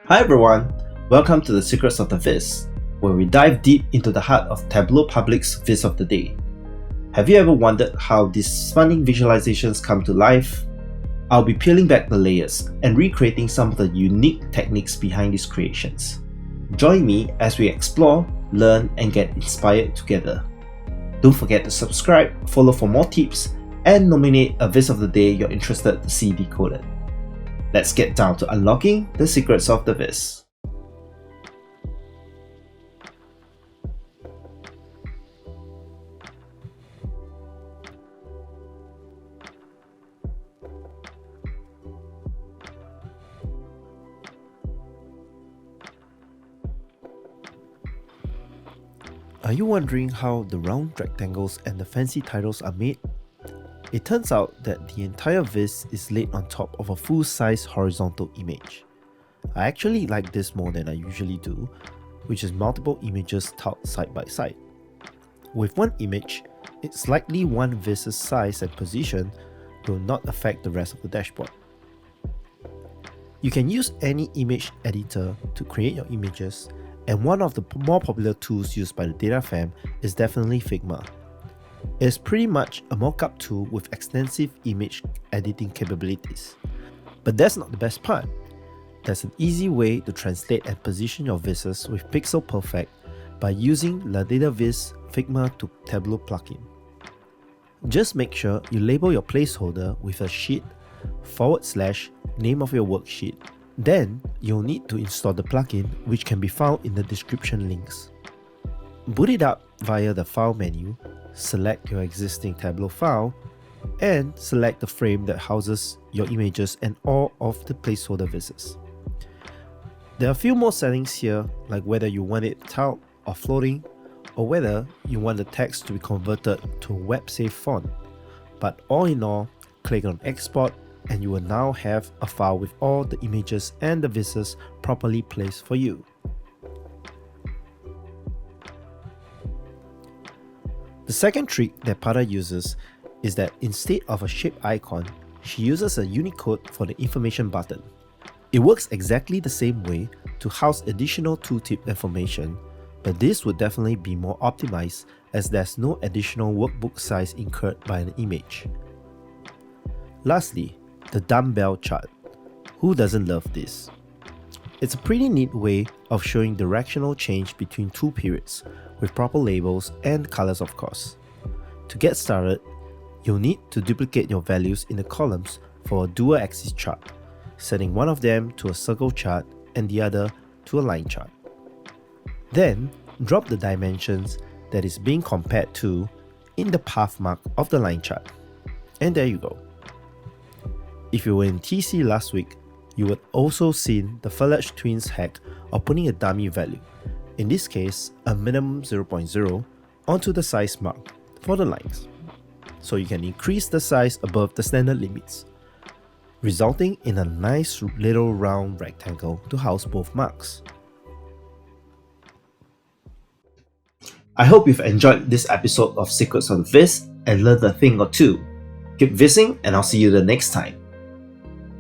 Hi everyone, welcome to the Secrets of the Viz, where we dive deep into the heart of Tableau Public's Viz of the Day. Have you ever wondered how these stunning visualizations come to life? I'll be peeling back the layers and recreating some of the unique techniques behind these creations. Join me as we explore, learn, and get inspired together. Don't forget to subscribe, follow for more tips, and nominate a Viz of the Day you're interested to see decoded. Let's get down to unlocking the secrets of the Viz. Are you wondering how the round rectangles and the fancy titles are made? It turns out that the entire Viz is laid on top of a full-size horizontal image. I actually like this more than I usually do, which is multiple images tiled side by side. With one image, it's likely one Viz's size and position will not affect the rest of the dashboard. You can use any image editor to create your images, and one of the more popular tools used by the data fam is definitely Figma. It is pretty much a mockup tool with extensive image editing capabilities. But that's not the best part. There's an easy way to translate and position your Vizes with Pixel Perfect by using the DataViz Figma to Tableau plugin. Just make sure you label your placeholder with a sheet / name of your worksheet. Then you'll need to install the plugin, which can be found in the description links. Boot it up via the File menu, select your existing Tableau file, and select the frame that houses your images and all of the placeholder Vizes. There are a few more settings here, like whether you want it tiled or floating, or whether you want the text to be converted to a web-safe font. But all in all, click on Export and you will now have a file with all the images and the Vizes properly placed for you. The second trick that Pada uses is that instead of a shape icon, she uses a Unicode for the information button. It works exactly the same way to house additional tooltip information, but this would definitely be more optimized as there's no additional workbook size incurred by an image. Lastly, the dumbbell chart. Who doesn't love this? It's a pretty neat way of showing directional change between two periods, with proper labels and colors of course. To get started, you'll need to duplicate your values in the columns for a dual axis chart, setting one of them to a circle chart and the other to a line chart. Then, drop the dimensions that is being compared to in the path mark of the line chart. And there you go. If you were in TC last week, you would also seen the Furlage Twins hack of putting a dummy value, in this case a minimum 0.0, onto the size mark for the lines, so you can increase the size above the standard limits, resulting in a nice little round rectangle to house both marks. I hope you've enjoyed this episode of Secrets of the Viz and learned a thing or two. Keep vizzing and I'll see you the next time.